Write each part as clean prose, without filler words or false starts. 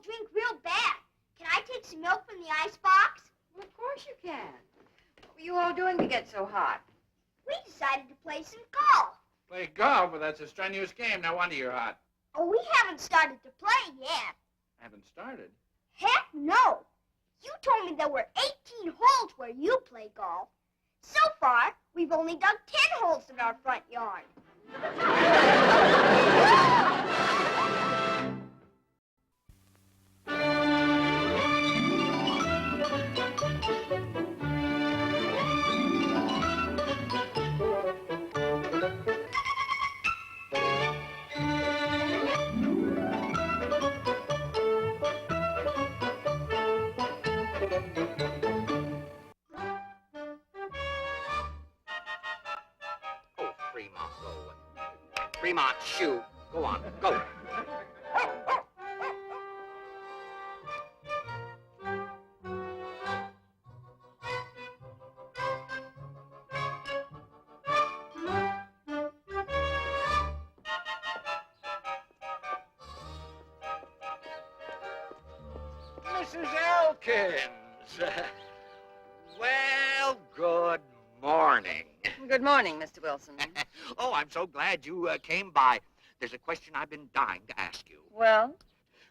cold drink real bad. Can I take some milk from the icebox? Well, of course you can. What were you all doing to get so hot? We decided to play some golf. Play golf? Well, that's a strenuous game. No wonder you're hot. Oh, we haven't started to play yet. Haven't started? Heck no. You told me there were 18 holes where you play golf. So far, we've only dug 10 holes in our front yard. Fremont, shoot. Go on, go. Mrs. Elkins. Well, good morning. Good morning, Mr. Wilson. Oh, I'm so glad you came by. There's a question I've been dying to ask you. Well?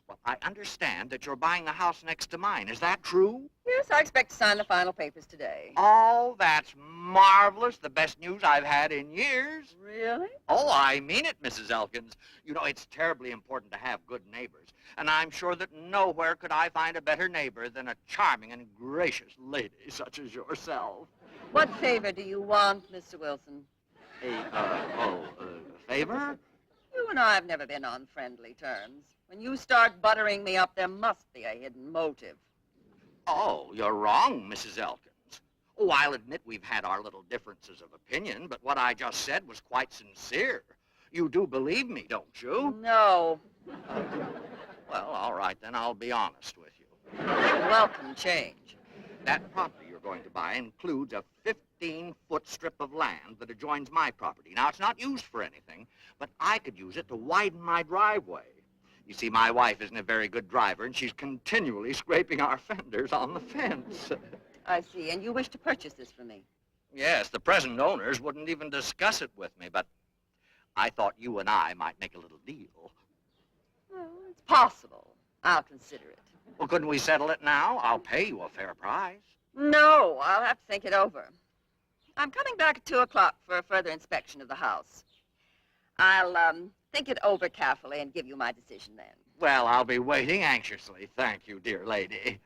Well, I understand that you're buying the house next to mine. Is that true? Yes, I expect to sign the final papers today. Oh, that's marvelous. The best news I've had in years. Really? Oh, I mean it, Mrs. Elkins. You know, it's terribly important to have good neighbors. And I'm sure that nowhere could I find a better neighbor than a charming and gracious lady such as yourself. What favor do you want, Mr. Wilson? A favor? You and I have never been on friendly terms. When you start buttering me up, there must be a hidden motive. Oh, you're wrong, Mrs. Elkins. Oh, I'll admit we've had our little differences of opinion, but what I just said was quite sincere. You do believe me, don't you? No. Well, all right, then I'll be honest with you. Welcome change. That property you're going to buy includes a 15-foot strip of land that adjoins my property. Now, it's not used for anything, but I could use it to widen my driveway. You see, my wife isn't a very good driver, and she's continually scraping our fenders on the fence. I see, and you wish to purchase this from me? Yes, the present owners wouldn't even discuss it with me, but I thought you and I might make a little deal. Well, it's possible. I'll consider it. Well, couldn't we settle it now? I'll pay you a fair price. No, I'll have to think it over. I'm coming back at 2 o'clock for a further inspection of the house. I'll, think it over carefully and give you my decision then. Well, I'll be waiting anxiously. Thank you, dear lady.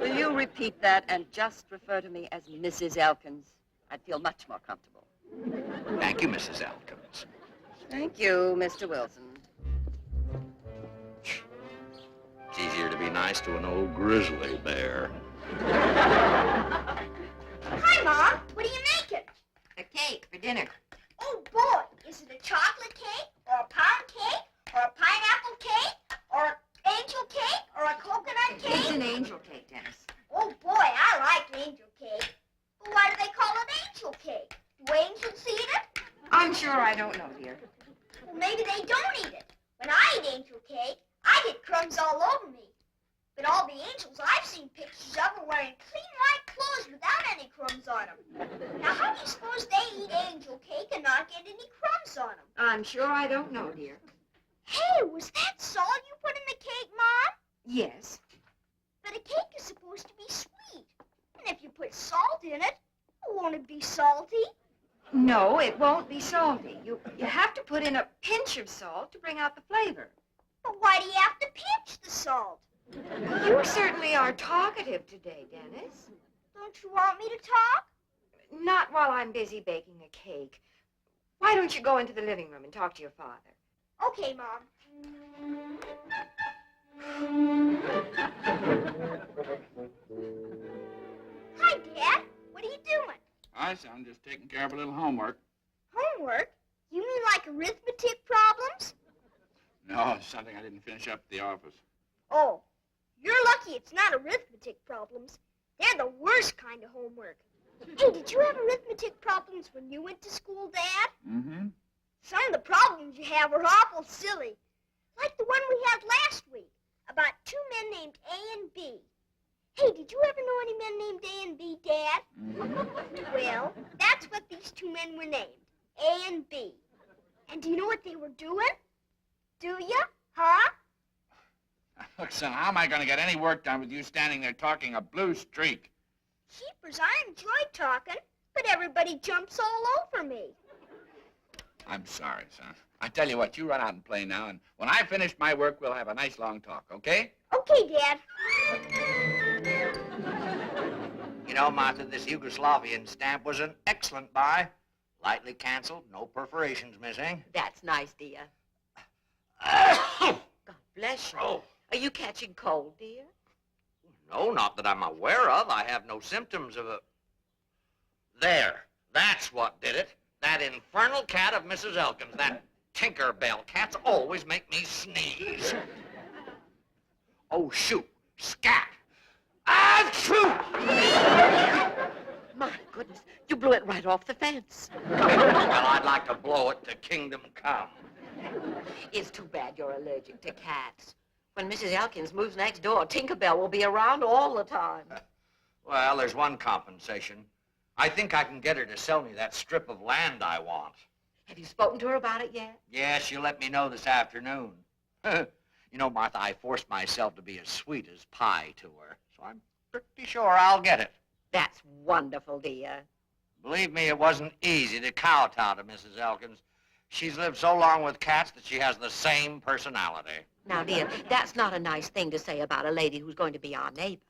Will you repeat that and just refer to me as Mrs. Elkins? I'd feel much more comfortable. Thank you, Mrs. Elkins. Thank you, Mr. Wilson. It's easier to be nice to an old grizzly bear. Hi, Mom. What are you making? A cake for dinner. Oh, boy. Is it a chocolate cake, or a pound cake, or a pineapple cake, or an angel cake, or a coconut cake? It's an angel cake, Dennis. Oh, boy, I like angel cake. But why do they call it angel cake? Do angels eat it? I'm sure I don't know, dear. Well, maybe they don't eat it. When I eat angel cake, I get crumbs all over me. But all the angels I've seen pictures of are wearing clean white clothes without any crumbs on them. Now, how do you suppose they eat angel cake and not get any crumbs on them? I'm sure I don't know, dear. Hey, was that salt you put in the cake, Mom? Yes. But a cake is supposed to be sweet. And if you put salt in it, won't it be salty? No, it won't be salty. You have to put in a pinch of salt to bring out the flavor. But why do you have to pinch the salt? You certainly are talkative today, Dennis. Don't you want me to talk? Not while I'm busy baking a cake. Why don't you go into the living room and talk to your father? Okay, Mom. Hi, Dad. What are you doing? Hi, son. Just taking care of a little homework. Homework? You mean like arithmetic problems? No, it's something I didn't finish up at the office. Oh, you're lucky it's not arithmetic problems. They're the worst kind of homework. Hey, did you have arithmetic problems when you went to school, Dad? Mm-hmm. Some of the problems you have are awful silly. Like the one we had last week, about two men named A and B. Hey, did you ever know any men named A and B, Dad? Well, that's what these two men were named, A and B. And do you know what they were doing? Do you? Huh? Look, son, how am I going to get any work done with you standing there talking a blue streak? Jeepers, I enjoy talking, but everybody jumps all over me. I'm sorry, son. I tell you what, you run out and play now, and when I finish my work, we'll have a nice long talk, okay? Okay, Dad. You know, Martha, this Yugoslavian stamp was an excellent buy. Lightly canceled, no perforations missing. That's nice, dear. Oh, God bless you. Are you catching cold, dear? no, not that I'm aware of. I have no symptoms of a... There, that's what did it. That infernal cat of Mrs. Elkins, that Tinkerbell. Cats always make me sneeze. Oh, shoot. Scat. Ah, shoot! My goodness, you blew it right off the fence. Well, I'd like to blow it to kingdom come. It's too bad you're allergic to cats. When Mrs. Elkins moves next door, Tinkerbell will be around all the time. Well, there's one compensation. I think I can get her to sell me that strip of land I want. Have you spoken to her about it yet? Yeah, she'll let me know this afternoon. You know, Martha, I forced myself to be as sweet as pie to her, so I'm pretty sure I'll get it. That's wonderful, dear. Believe me, it wasn't easy to kowtow to Mrs. Elkins. She's lived so long with cats that she has the same personality. Now, dear, that's not a nice thing to say about a lady who's going to be our neighbor.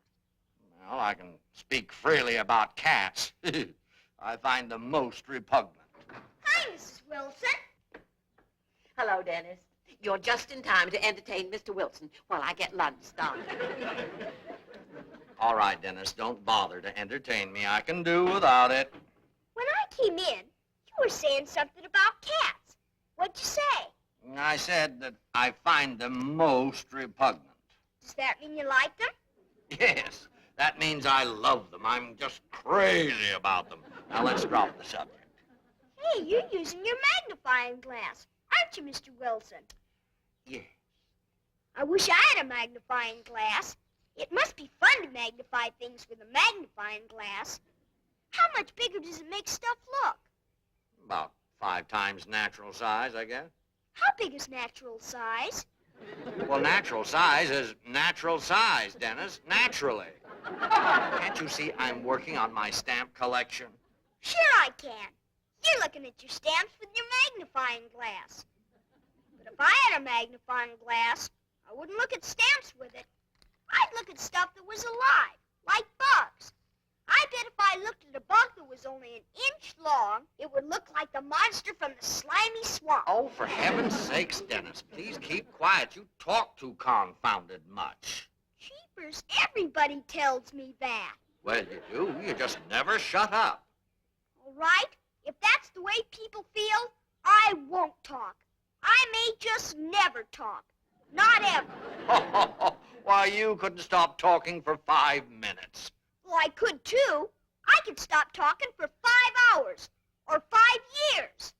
Well, I can speak freely about cats. I find them most repugnant. Hi, Mrs. Wilson. Hello, Dennis. You're just in time to entertain Mr. Wilson while I get lunch started. All right, Dennis, don't bother to entertain me. I can do without it. When I came in, you were saying something about cats. What'd you say? I said that I find them most repugnant. Does that mean you like them? Yes, that means I love them. I'm just crazy about them. Now, let's drop the subject. Hey, you're using your magnifying glass, aren't you, Mr. Wilson? Yes. I wish I had a magnifying glass. It must be fun to magnify things with a magnifying glass. How much bigger does it make stuff look? About 5 times natural size, I guess. How big is natural size? Well, natural size is natural size, Dennis. Naturally. Can't you see I'm working on my stamp collection? Sure I can. You're looking at your stamps with your magnifying glass. But if I had a magnifying glass, I wouldn't look at stamps with it. I'd look at stuff that was alive, like bugs. I bet if I looked at a bug that was only an inch long, it would look like the monster from the slimy swamp. Oh, for heaven's sakes, Dennis, please keep quiet. You talk too confounded much. Jeepers, everybody tells me that. Well, you do. You just never shut up. All right, if that's the way people feel, I won't talk. I may just never talk. Not ever. Why, you couldn't stop talking for 5 minutes. Well, I could too. I could stop talking for 5 hours or 5 years.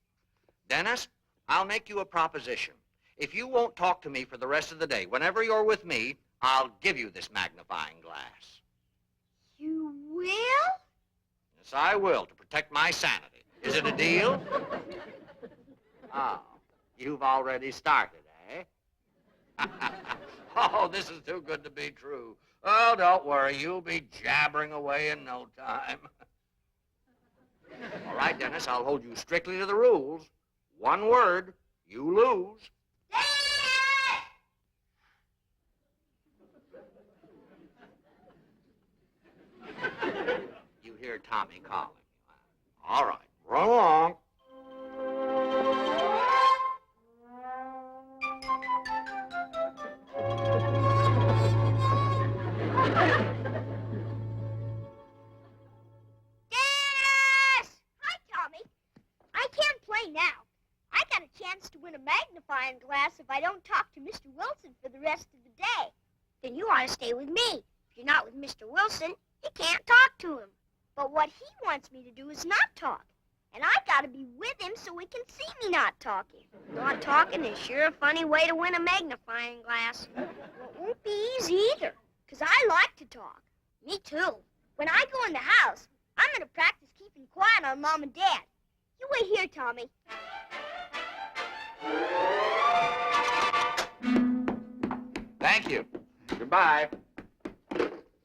Dennis, I'll make you a proposition. If you won't talk to me for the rest of the day, whenever you're with me, I'll give you this magnifying glass. You will? Yes, I will, to protect my sanity. Is it a deal? Oh, you've already started, eh? Oh, this is too good to be true. Oh, don't worry. You'll be jabbering away in no time. All right, Dennis, I'll hold you strictly to the rules. 1 word, you lose. You hear Tommy calling you. All right, run along. Dennis! Hi, Tommy. I can't play now. I got a chance to win a magnifying glass if I don't talk to Mr. Wilson for the rest of the day. Then you ought to stay with me. If you're not with Mr. Wilson, you can't talk to him. But what he wants me to do is not talk. And I gotta be with him so he can see me not talking. Not talking is sure a funny way to win a magnifying glass. Well, it won't be easy either, 'cause I like to talk. Me too. When I go in the house, I'm gonna practice keeping quiet on Mom and Dad. You wait here, Tommy. Thank you. Goodbye.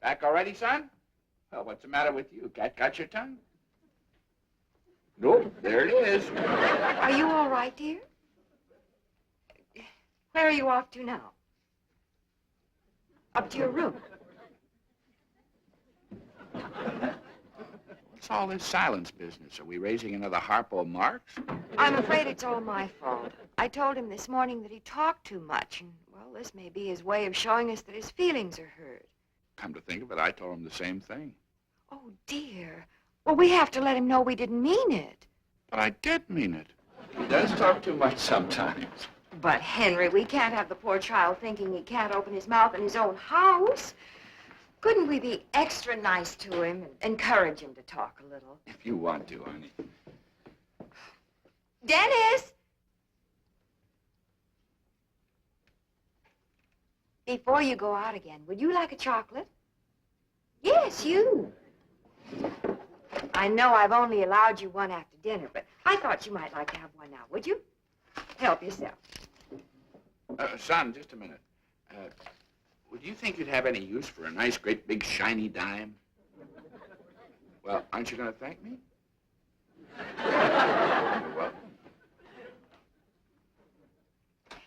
Back already, son? Well, what's the matter with you? Got your tongue? Nope, there it is. Are you all right, dear? Where are you off to now? Up to your room. What's all this silence business? Are we raising another Harpo Marx? I'm afraid it's all my fault. I told him this morning that he talked too much, and, well, this may be his way of showing us that his feelings are hurt. Come to think of it, I told him the same thing. Oh, dear. Well, we have to let him know we didn't mean it. But I did mean it. He does talk too much sometimes. But, Henry, we can't have the poor child thinking he can't open his mouth in his own house. Couldn't we be extra nice to him and encourage him to talk a little? If you want to, honey. Dennis! Before you go out again, would you like a chocolate? Yes, you. I know I've only allowed you one after dinner, but I thought you might like to have one now, would you? Help yourself. Son, just a minute. Would you think you'd have any use for a nice, great, big, shiny dime? Well, aren't you going to thank me? Well,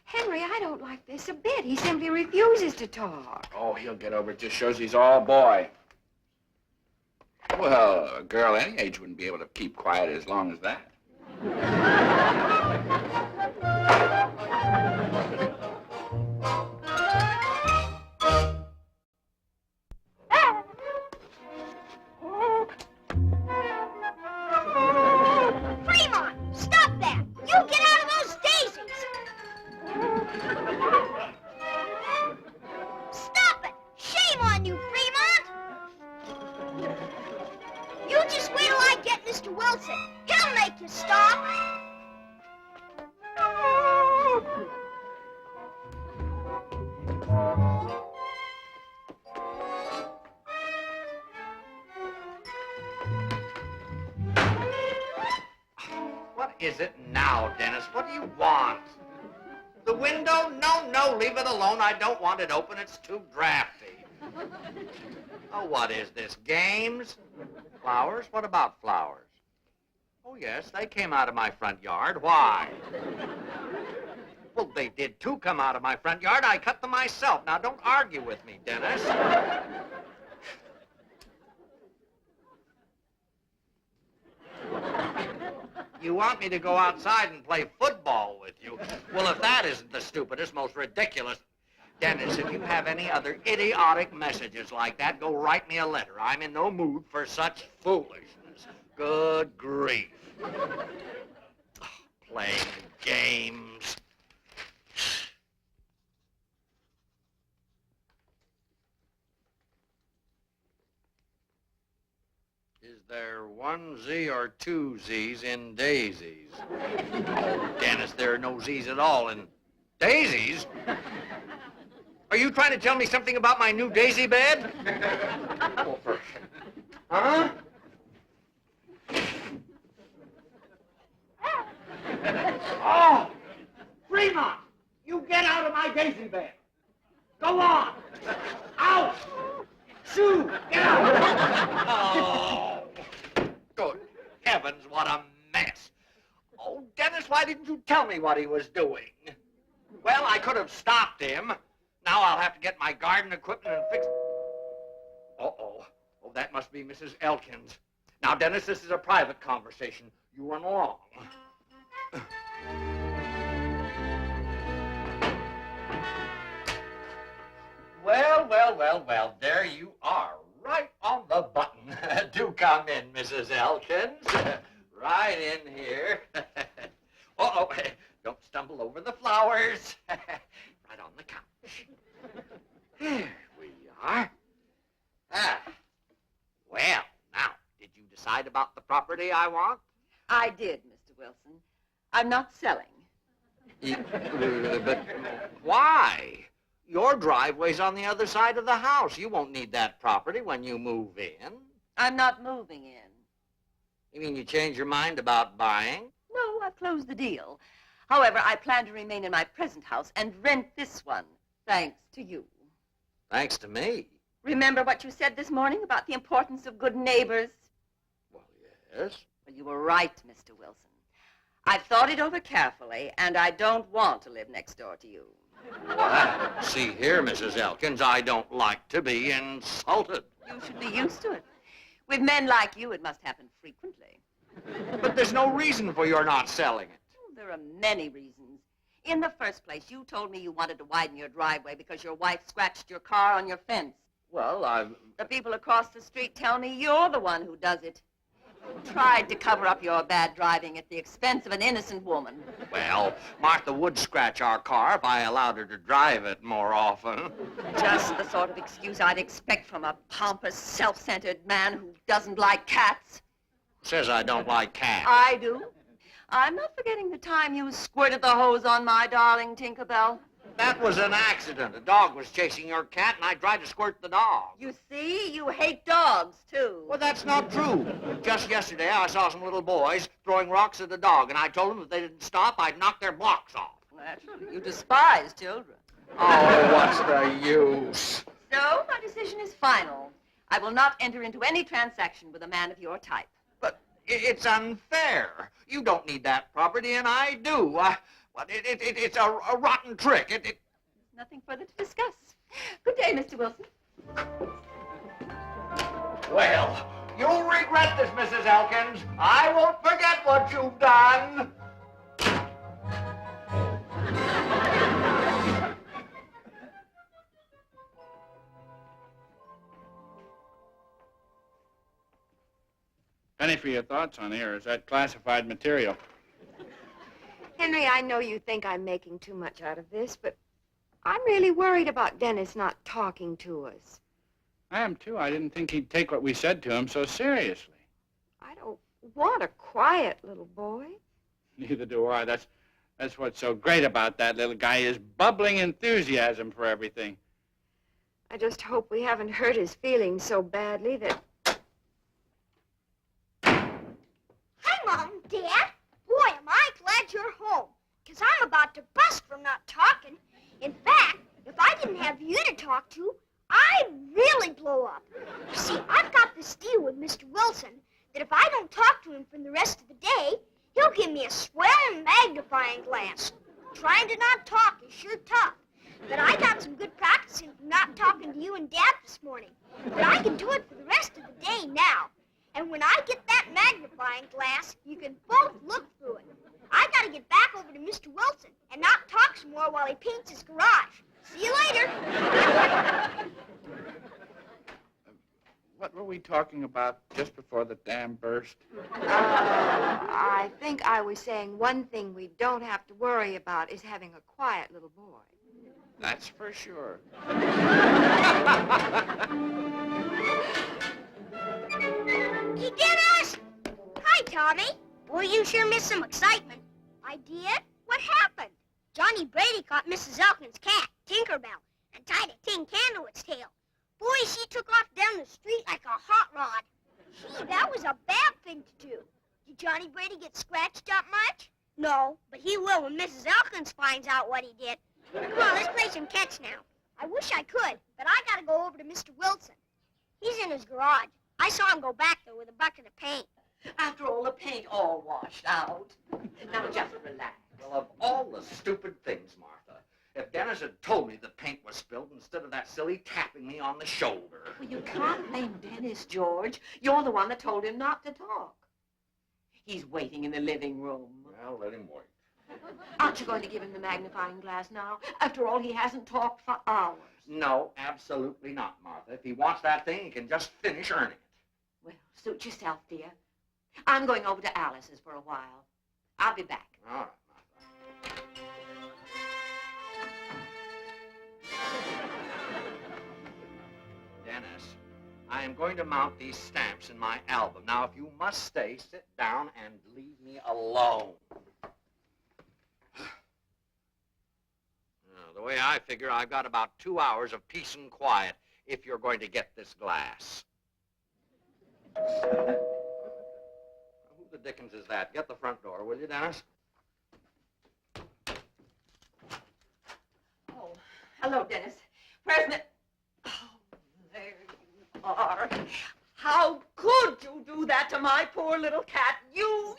Henry, I don't like this a bit. He simply refuses to talk. oh, he'll get over it. Just shows he's all boy. Well, a girl any age wouldn't be able to keep quiet as long as that. Fremont, stop that! You get out of those daisies! Stop it! Shame on you, Fremont! You just wait till I get Mr. Wilson. He'll make you stop. What is it now, Dennis? What do you want? The window? No, no, leave it alone. I don't want it open. It's too drafty. Oh, what is this, games? Flowers? What about flowers? Oh, yes, they came out of my front yard. Why? Well, they did, too, come out of my front yard. I cut them myself. Now, don't argue with me, Dennis. You want me to go outside and play football with you? Well, if that isn't the stupidest, most ridiculous... Dennis, if you have any other idiotic messages like that, go write me a letter. I'm in no mood for such foolishness. Good grief. Oh, playing games. Is there one Z or two Z's in daisies? Oh, Dennis, there are no Z's at all in daisies. Are you trying to tell me something about my new daisy bed? Oh, huh? Oh, Fremont, you get out of my daisy bed. Go on. Out. Shoo, get out. Oh, good heavens, what a mess. Oh, Dennis, why didn't you tell me what he was doing? Well, I could have stopped him. Now I'll have to get my garden equipment and fix... Uh-oh. Oh, that must be Mrs. Elkins. Now, Dennis, this is a private conversation. You run along. Well, well, well, well, there you are, right on the button. Do come in, Mrs. Elkins. Right in here. Uh-oh, don't stumble over the flowers. Right on the couch. There we are. Ah. Well, now, did you decide about the property I want? I did, Mr. Wilson. I'm not selling. But why? Your driveway's on the other side of the house. You won't need that property when you move in. I'm not moving in. You mean you changed your mind about buying? No, I've closed the deal. However, I plan to remain in my present house and rent this one, thanks to you. Thanks to me. Remember what you said this morning about the importance of good neighbors? Well, yes. Well, you were right, Mr. Wilson. I've thought it over carefully, and I don't want to live next door to you. See here, Mrs. Elkins, I don't like to be insulted. You should be used to it. With men like you, it must happen frequently. But there's no reason for your not selling it. Oh, there are many reasons. In the first place, you told me you wanted to widen your driveway because your wife scratched your car on your fence. Well, The people across the street tell me you're the one who does it. Tried to cover up your bad driving at the expense of an innocent woman. Well, Martha would scratch our car if I allowed her to drive it more often. Just the sort of excuse I'd expect from a pompous, self-centered man who doesn't like cats. Says I don't like cats. I do. I'm not forgetting the time you squirted the hose on my darling Tinkerbell. That was an accident. A dog was chasing your cat, and I tried to squirt the dog. You see, you hate dogs, too. Well, that's not true. Just yesterday, I saw some little boys throwing rocks at a dog, and I told them if they didn't stop, I'd knock their blocks off. Naturally, you despise children. Oh, what's the use? So, my decision is final. I will not enter into any transaction with a man of your type. But it's unfair. You don't need that property, and I do. It's a rotten trick. Nothing further to discuss. Good day, Mr. Wilson. Well, you'll regret this, Mrs. Elkins. I won't forget what you've done. Penny for your thoughts on here. Is that classified material? Henry, I know you think I'm making too much out of this, but I'm really worried about Dennis not talking to us. I am, too. I didn't think he'd take what we said to him so seriously. I don't want a quiet little boy. Neither do I. That's what's so great about that little guy, his bubbling enthusiasm for everything. I just hope we haven't hurt his feelings so badly that... Hi, Mom, Dad. Boy, am I glad you're home, because I'm about to bust from not talking. In fact, if I didn't have you to talk to, I'd really blow up. You see, I've got this deal with Mr. Wilson that if I don't talk to him for the rest of the day, he'll give me a swell magnifying glass. Trying to not talk is sure tough. But I got some good practicing from not talking to you and Dad this morning. But I can do it for the rest of the day now. And when I get that magnifying glass, you can both look through it. I gotta get back over to Mr. Wilson and not talk some more while he paints his garage. See you later. What were we talking about just before the dam burst? I think I was saying one thing we don't have to worry about is having a quiet little boy. That's for sure. Hey, Dennis! Hi, Tommy. Boy, you sure missed some excitement. I did? What happened? Johnny Brady caught Mrs. Elkins' cat, Tinkerbell, and tied a tin can to its tail. Boy, she took off down the street like a hot rod. Gee, that was a bad thing to do. Did Johnny Brady get scratched up much? No, but he will when Mrs. Elkins finds out what he did. Come on, let's play some catch now. I wish I could, but I gotta go over to Mr. Wilson. He's in his garage. I saw him go back there with a bucket of paint. After all the paint all washed out. Now just relax. Well, of all the stupid things, Martha, if Dennis had told me the paint was spilled instead of that silly tapping me on the shoulder. Well, you can't blame Dennis, George. You're the one that told him not to talk. He's waiting in the living room. Well, let him wait. Aren't you going to give him the magnifying glass now? After all, he hasn't talked for hours. No, absolutely not, Martha. If he wants that thing, he can just finish earning it. Well, suit yourself, dear. I'm going over to Alice's for a while. I'll be back. All right, Martha. Dennis, I am going to mount these stamps in my album. Now, if you must stay, sit down and leave me me alone. Now, the way I figure, I've got about 2 hours of peace and quiet if you're going to get this glass. Who the dickens is that? Get the front door, will you, Dennis? Oh, hello, Dennis. Where's my... Oh, there you are. How could you do that to my poor little cat? You...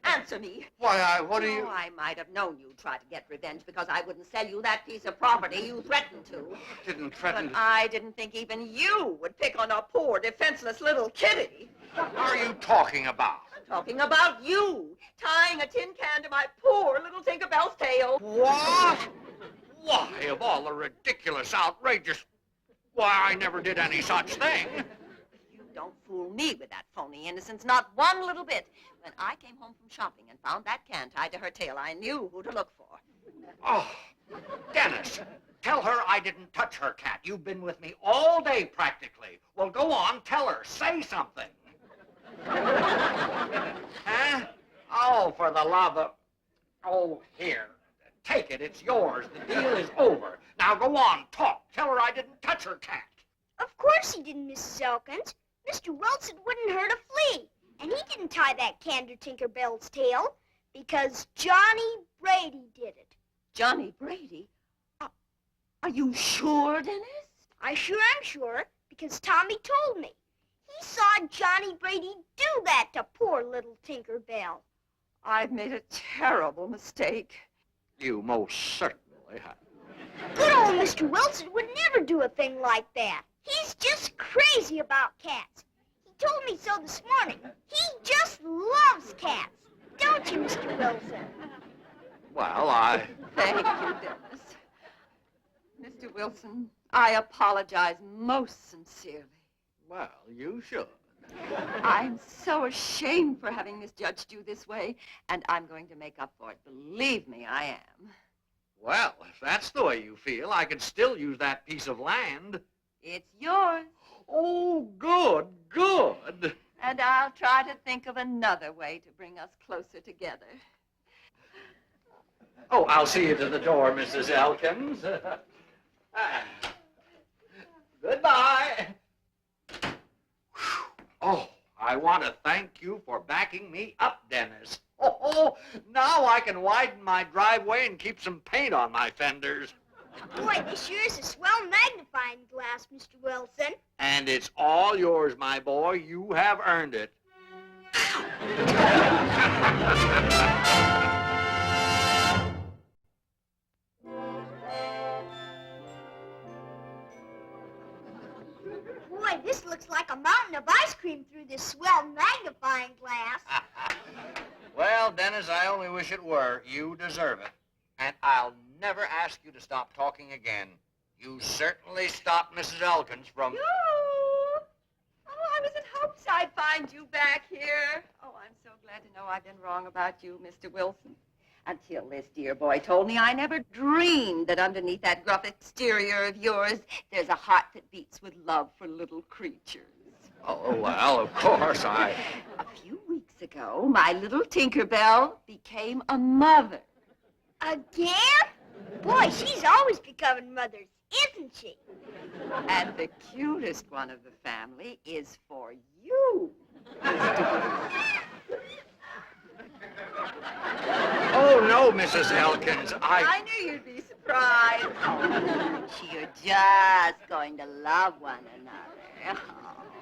Answer me. Why, what are you... Oh, I might have known you'd try to get revenge because I wouldn't sell you that piece of property you threatened to. Didn't threaten But I didn't think even you would pick on a poor, defenseless little kitty. What are you talking about? I'm talking about you, tying a tin can to my poor little Tinkerbell's tail. What? Why, of all the ridiculous, outrageous... Why, I never did any such thing. You don't fool me with that phony innocence, not one little bit. When I came home from shopping and found that can tied to her tail, I knew who to look for. Oh, Dennis, tell her I didn't touch her cat. You've been with me all day, practically. Well, go on, tell her. Say something. Huh? Oh, for the love of... Oh, here. Take it. It's yours. The deal is over. Now, go on. Talk. Tell her I didn't touch her cat. Of course he didn't, Mrs. Elkins. Mr. Wilson wouldn't hurt a flea. And he didn't tie that can to Tinkerbell's tail because Johnny Brady did it. Johnny Brady? Are you sure, Dennis? I sure am sure, because Tommy told me. He saw Johnny Brady do that to poor little Tinkerbell. I've made a terrible mistake. You most certainly have. Good old Mr. Wilson would never do a thing like that. He's just crazy about cats. He told me so this morning. He just loves cats. Don't you, Mr. Wilson? Well, I... Thank you, Dennis. Mr. Wilson, I apologize most sincerely. Well, you should. I'm so ashamed for having misjudged you this way, and I'm going to make up for it. Believe me, I am. Well, if that's the way you feel, I could still use that piece of land. It's yours. Oh, good, good. And I'll try to think of another way to bring us closer together. Oh, I'll see you to the door, Mrs. Elkins. Goodbye. Oh, I want to thank you for backing me up, Dennis. Oh, now I can widen my driveway and keep some paint on my fenders. Boy, this sure is a swell magnifying glass, Mr. Wilson. And it's all yours, my boy. You have earned it. Boy, this looks like a mountain of ice cream through this swell magnifying glass. Well, Dennis, I only wish it were. You deserve it. And I'll never ask you to stop talking again. You certainly stopped Mrs. Elkins from... You? Oh, I was in hopes I'd find you back here. Oh, I'm so glad to know I've been wrong about you, Mr. Wilson. Until this dear boy told me, I never dreamed that underneath that gruff exterior of yours, there's a heart that beats with love for little creatures. Oh, well, of course, I... A few weeks ago, my little Tinkerbell became a mother. Again? Boy, she's always becoming mothers, isn't she? And the cutest one of the family is for you, Mr. Oh, no, Mrs. Elkins, I knew you'd be surprised. Oh, you're just going to love one another.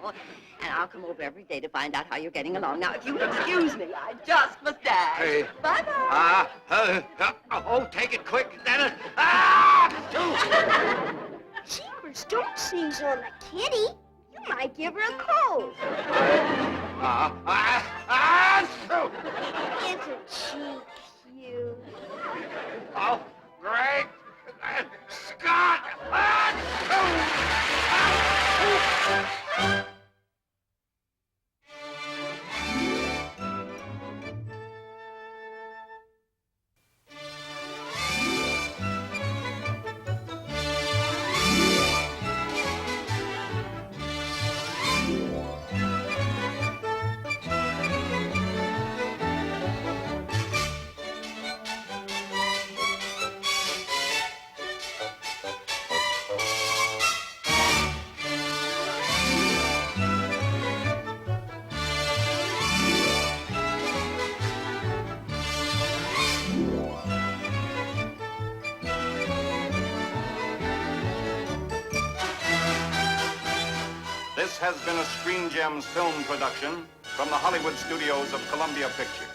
Oh, and I'll come over every day to find out how you're getting along. Now, if you'll excuse me, I just must dash. Hey. Bye-bye. Oh, take it quick, Dennis. Jeepers, don't sneeze on the kitty. You might give her a cold. Isn't she cute? Oh, great. Scott! This has been a Screen Gems film production from the Hollywood studios of Columbia Pictures.